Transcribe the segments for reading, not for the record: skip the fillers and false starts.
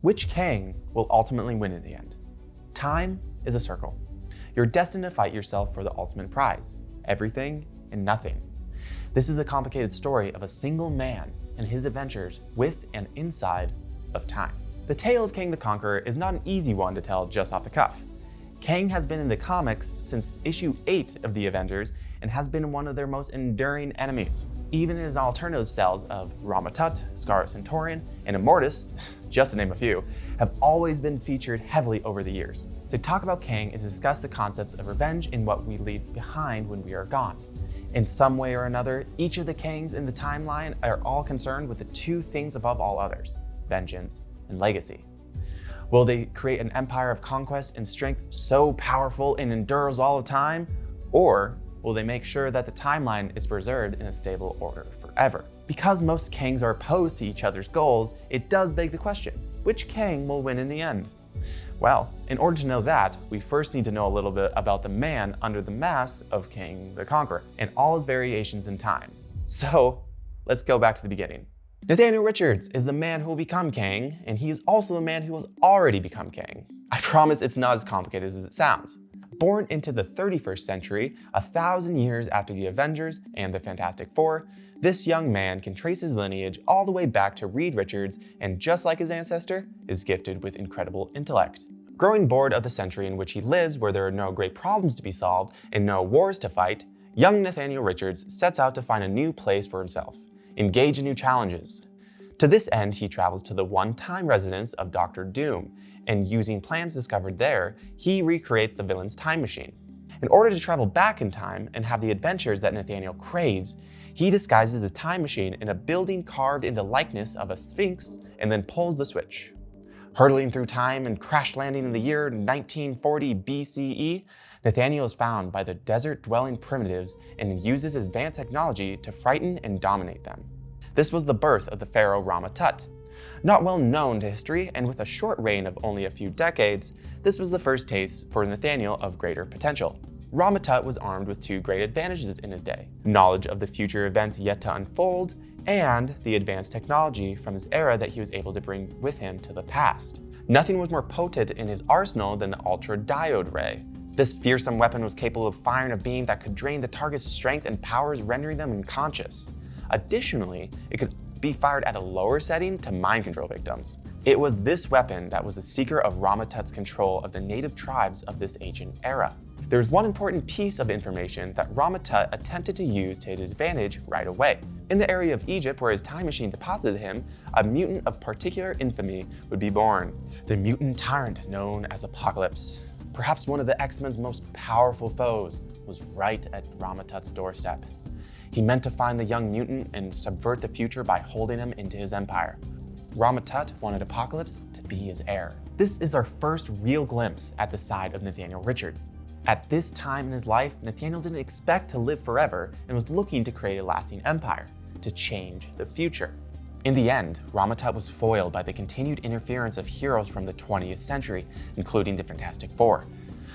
Which Kang will ultimately win in the end? Time is a circle. You're destined to fight yourself for the ultimate prize, everything and nothing. This is the complicated story of a single man and his adventures with and inside of time. The tale of Kang the Conqueror is not an easy one to tell just off the cuff. Kang has been in the comics since issue 8 of the Avengers and has been one of their most enduring enemies. Even his alternative selves of Rama Tut, Scarlet Centurion, and Immortus, just to name a few, have always been featured heavily over the years. To talk about Kang is to discuss the concepts of revenge and what we leave behind when we are gone. In some way or another, each of the Kangs in the timeline are all concerned with the two things above all others: vengeance and legacy. Will they create an empire of conquest and strength so powerful and endures all the time? Or will they make sure that the timeline is preserved in a stable order forever? Because most Kangs are opposed to each other's goals, it does beg the question, which Kang will win in the end? Well, in order to know that, we first need to know a little bit about the man under the mask of Kang the Conqueror and all his variations in time. So, let's go back to the beginning. Nathaniel Richards is the man who will become Kang, and he is also the man who has already become Kang. I promise it's not as complicated as it sounds. Born into the 31st century, 1,000 years after the Avengers and the Fantastic Four, this young man can trace his lineage all the way back to Reed Richards, and just like his ancestor, is gifted with incredible intellect. Growing bored of the century in which he lives, where there are no great problems to be solved and no wars to fight, young Nathaniel Richards sets out to find a new place for himself, engage in new challenges. To this end, he travels to the one-time residence of Dr. Doom, and using plans discovered there, he recreates the villain's time machine. In order to travel back in time and have the adventures that Nathaniel craves, he disguises the time machine in a building carved in the likeness of a sphinx and then pulls the switch. Hurtling through time and crash landing in the year 1940 BCE, Nathaniel is found by the desert-dwelling primitives and uses advanced technology to frighten and dominate them. This was the birth of the pharaoh Rama Tut. Not well known to history, and with a short reign of only a few decades, this was the first taste for Nathaniel of greater potential. Rama Tut was armed with two great advantages in his day: knowledge of the future events yet to unfold, and the advanced technology from his era that he was able to bring with him to the past. Nothing was more potent in his arsenal than the ultra-diode ray. This fearsome weapon was capable of firing a beam that could drain the target's strength and powers, rendering them unconscious. Additionally, it could be fired at a lower setting to mind control victims. It was this weapon that was the secret of Rama Tut's control of the native tribes of this ancient era. There is one important piece of information that Rama Tut attempted to use to his advantage right away. In the area of Egypt where his time machine deposited him, a mutant of particular infamy would be born. The mutant tyrant known as Apocalypse. Perhaps one of the X-Men's most powerful foes was right at Rama Tut's doorstep. He meant to find the young mutant and subvert the future by holding him into his empire. Rama Tut wanted Apocalypse to be his heir. This is our first real glimpse at the side of Nathaniel Richards. At this time in his life, Nathaniel didn't expect to live forever and was looking to create a lasting empire, to change the future. In the end, Rama Tut was foiled by the continued interference of heroes from the 20th century, including the Fantastic Four,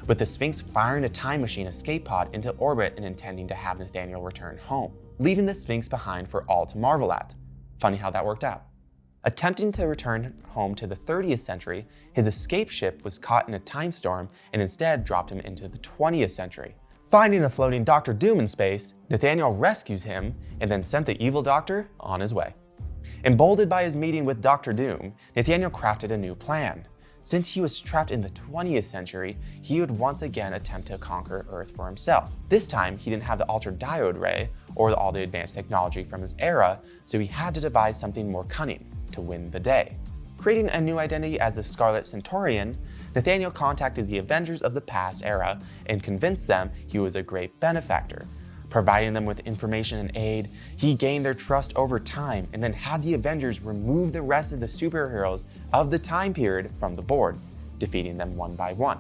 with the Sphinx firing a time machine escape pod into orbit and intending to have Nathaniel return home, leaving the Sphinx behind for all to marvel at. Funny how that worked out. Attempting to return home to the 30th century, his escape ship was caught in a time storm and instead dropped him into the 20th century. Finding a floating Dr. Doom in space, Nathaniel rescues him and then sent the evil doctor on his way. Emboldened by his meeting with Dr. Doom, Nathaniel crafted a new plan. Since he was trapped in the 20th century, he would once again attempt to conquer Earth for himself. This time, he didn't have the ultra-diode ray or all the advanced technology from his era, so he had to devise something more cunning to win the day. Creating a new identity as the Scarlet Centurion, Nathaniel contacted the Avengers of the past era and convinced them he was a great benefactor. Providing them with information and aid, he gained their trust over time and then had the Avengers remove the rest of the superheroes of the time period from the board, defeating them one by one.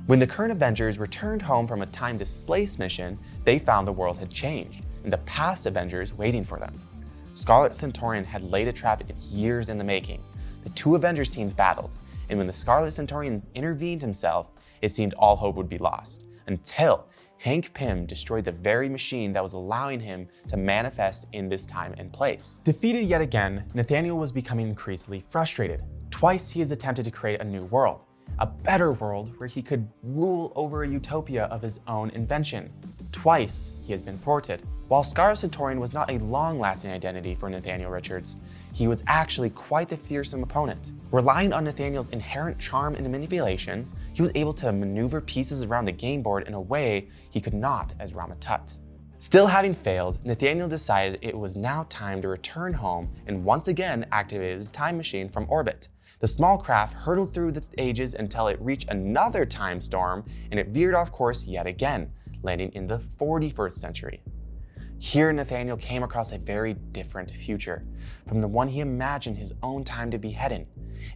When the current Avengers returned home from a time displaced mission, they found the world had changed and the past Avengers waiting for them. Scarlet Centurion had laid a trap years in the making. The two Avengers teams battled, and when the Scarlet Centurion intervened himself, it seemed all hope would be lost, until Hank Pym destroyed the very machine that was allowing him to manifest in this time and place. Defeated yet again, Nathaniel was becoming increasingly frustrated. Twice he has attempted to create a new world, a better world where he could rule over a utopia of his own invention. Twice he has been thwarted. While Scarlet Centurion was not a long-lasting identity for Nathaniel Richards, he was actually quite the fearsome opponent. Relying on Nathaniel's inherent charm and manipulation, he was able to maneuver pieces around the game board in a way he could not as Rama Tut. Still having failed, Nathaniel decided it was now time to return home and once again activate his time machine from orbit. The small craft hurtled through the ages until it reached another time storm and it veered off course yet again, landing in the 41st century. Here, Nathaniel came across a very different future from the one he imagined his own time to be heading.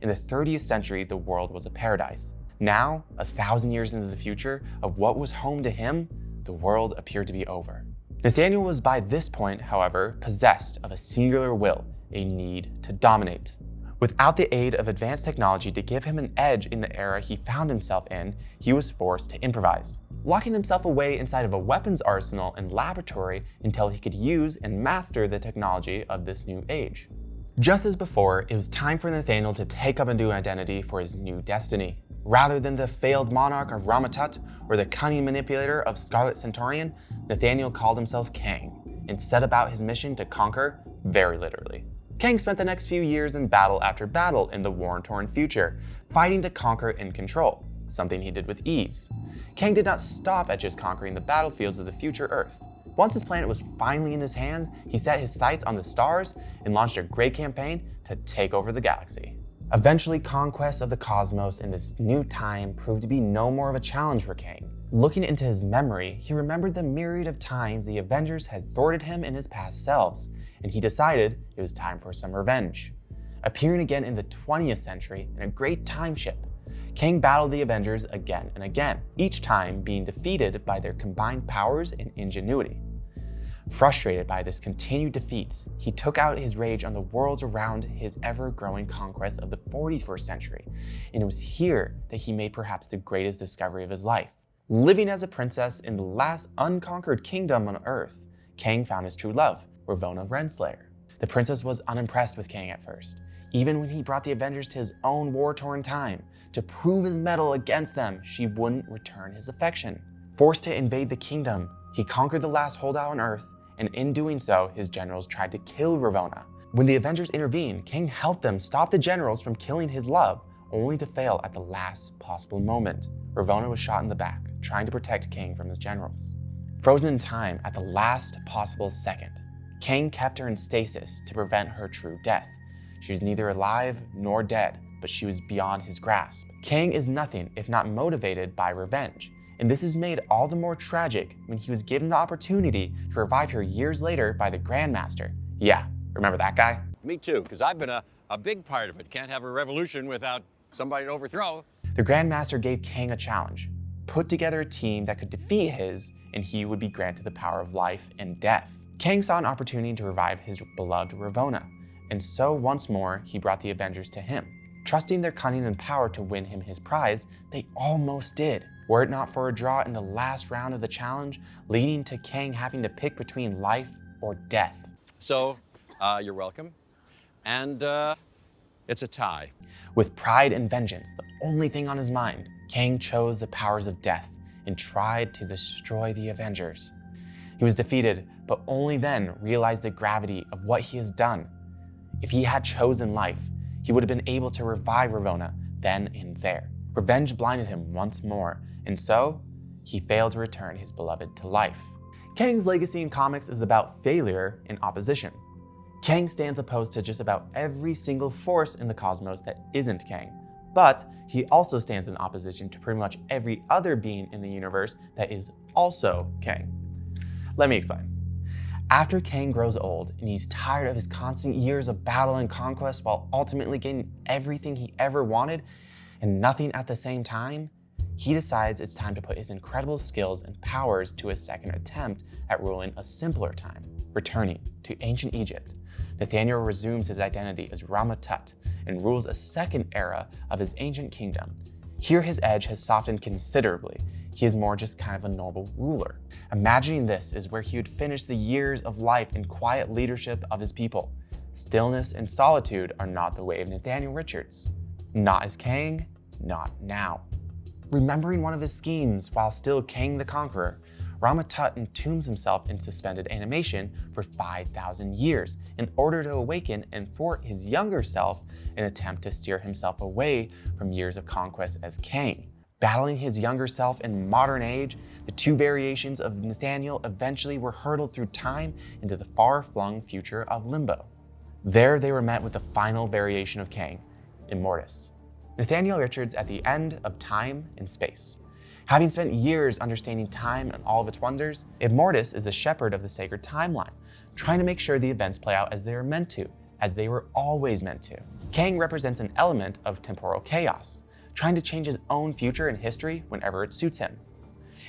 In the 30th century, the world was a paradise. Now, 1,000 years into the future of what was home to him, the world appeared to be over. Nathaniel was by this point, however, possessed of a singular will, a need to dominate. Without the aid of advanced technology to give him an edge in the era he found himself in, he was forced to improvise, locking himself away inside of a weapons arsenal and laboratory until he could use and master the technology of this new age. Just as before, it was time for Nathaniel to take up a new identity for his new destiny. Rather than the failed monarch of Rama Tut or the cunning manipulator of Scarlet Centurion, Nathaniel called himself Kang and set about his mission to conquer, very literally. Kang spent the next few years in battle after battle in the war-torn future, fighting to conquer and control, something he did with ease. Kang did not stop at just conquering the battlefields of the future Earth. Once his planet was finally in his hands, he set his sights on the stars and launched a great campaign to take over the galaxy. Eventually, conquest of the cosmos in this new time proved to be no more of a challenge for Kang. Looking into his memory, he remembered the myriad of times the Avengers had thwarted him in his past selves, and he decided it was time for some revenge. Appearing again in the 20th century in a great time ship, Kang battled the Avengers again and again, each time being defeated by their combined powers and ingenuity. Frustrated by this continued defeats, he took out his rage on the worlds around his ever-growing conquest of the 41st century, and it was here that he made perhaps the greatest discovery of his life. Living as a princess in the last unconquered kingdom on Earth, Kang found his true love, Ravonna Renslayer. The princess was unimpressed with Kang at first, even when he brought the Avengers to his own war-torn time. To prove his mettle against them, she wouldn't return his affection. Forced to invade the kingdom, he conquered the last holdout on Earth, and in doing so, his generals tried to kill Ravonna. When the Avengers intervened, Kang helped them stop the generals from killing his love, only to fail at the last possible moment. Ravonna was shot in the back, trying to protect Kang from his generals. Frozen in time at the last possible second, Kang kept her in stasis to prevent her true death. She was neither alive nor dead, but she was beyond his grasp. Kang is nothing if not motivated by revenge, and this is made all the more tragic when he was given the opportunity to revive her years later by the Grandmaster. Yeah, remember that guy? Me too, because I've been a big part of it. Can't have a revolution without somebody to overthrow. The Grandmaster gave Kang a challenge: put together a team that could defeat his, and he would be granted the power of life and death. Kang saw an opportunity to revive his beloved Ravonna, and so once more he brought the Avengers to him. Trusting their cunning and power to win him his prize, they almost did. Were it not for a draw in the last round of the challenge, leading to Kang having to pick between life or death. So, you're welcome. And it's a tie. With pride and vengeance the only thing on his mind, Kang chose the powers of death and tried to destroy the Avengers. He was defeated, but only then realized the gravity of what he has done. If he had chosen life, he would have been able to revive Ravonna then and there. Revenge blinded him once more, and so he failed to return his beloved to life. Kang's legacy in comics is about failure and opposition. Kang stands opposed to just about every single force in the cosmos that isn't Kang, but he also stands in opposition to pretty much every other being in the universe that is also Kang. Let me explain. After Kang grows old and he's tired of his constant years of battle and conquest while ultimately getting everything he ever wanted and nothing at the same time, he decides it's time to put his incredible skills and powers to a second attempt at ruling a simpler time. Returning to ancient Egypt, Nathaniel resumes his identity as Rama Tut and rules a second era of his ancient kingdom. Here his edge has softened considerably. He is more just kind of a normal ruler. Imagining this is where he would finish the years of life in quiet leadership of his people. Stillness and solitude are not the way of Nathaniel Richards. Not as Kang, not now. Remembering one of his schemes while still Kang the Conqueror, Rama Tut entombs himself in suspended animation for 5,000 years in order to awaken and thwart his younger self in an attempt to steer himself away from years of conquest as Kang. Battling his younger self in modern age, the two variations of Nathaniel eventually were hurtled through time into the far-flung future of Limbo. There they were met with the final variation of Kang, Immortus. Nathaniel Richards at the end of time and space. Having spent years understanding time and all of its wonders, Immortus is a shepherd of the sacred timeline, trying to make sure the events play out as they are meant to, as they were always meant to. Kang represents an element of temporal chaos, trying to change his own future and history whenever it suits him.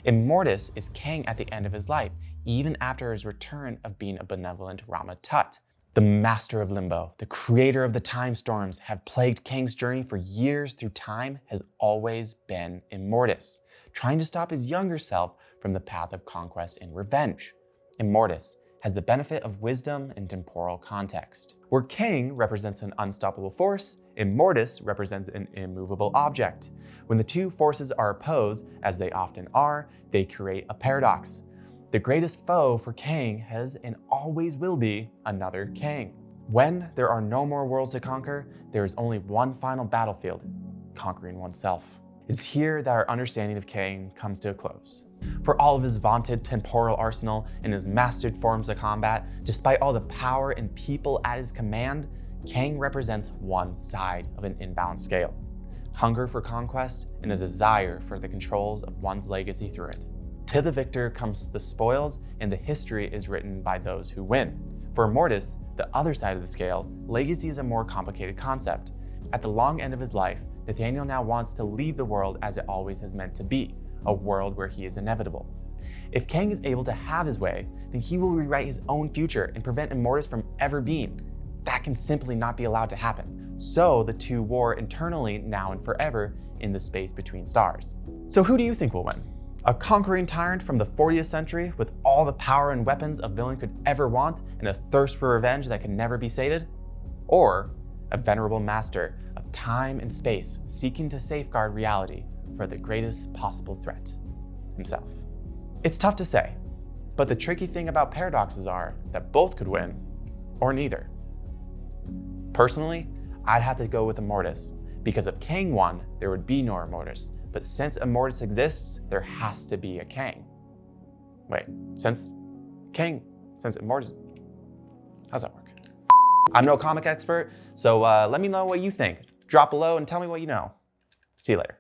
Immortus is Kang at the end of his life, even after his return of being a benevolent Rama Tut. The master of Limbo, the creator of the time storms have plagued Kang's journey for years through time has always been Immortus, trying to stop his younger self from the path of conquest and revenge. Immortus has the benefit of wisdom and temporal context. Where Kang represents an unstoppable force, Immortus represents an immovable object. When the two forces are opposed, as they often are, they create a paradox. The greatest foe for Kang has and always will be another Kang. When there are no more worlds to conquer, there is only one final battlefield, conquering oneself. It's here that our understanding of Kang comes to a close. For all of his vaunted temporal arsenal and his mastered forms of combat, despite all the power and people at his command, Kang represents one side of an imbalanced scale. Hunger for conquest and a desire for the controls of one's legacy through it. To the victor comes the spoils, and the history is written by those who win. For Immortus, the other side of the scale, legacy is a more complicated concept. At the long end of his life, Nathaniel now wants to leave the world as it always has meant to be, a world where he is inevitable. If Kang is able to have his way, then he will rewrite his own future and prevent Immortus from ever being. That can simply not be allowed to happen. So the two war internally now and forever in the space between stars. So who do you think will win? A conquering tyrant from the 40th century with all the power and weapons a villain could ever want and a thirst for revenge that can never be sated? Or a venerable master of time and space seeking to safeguard reality for the greatest possible threat, himself? It's tough to say, but the tricky thing about paradoxes are that both could win or neither. Personally, I'd have to go with Immortus, because if Kang won, there would be no Immortus. But since Immortus exists, there has to be a Kang. Wait, since Immortus, how's that work? I'm no comic expert, so let me know what you think. Drop below and tell me what you know. See you later.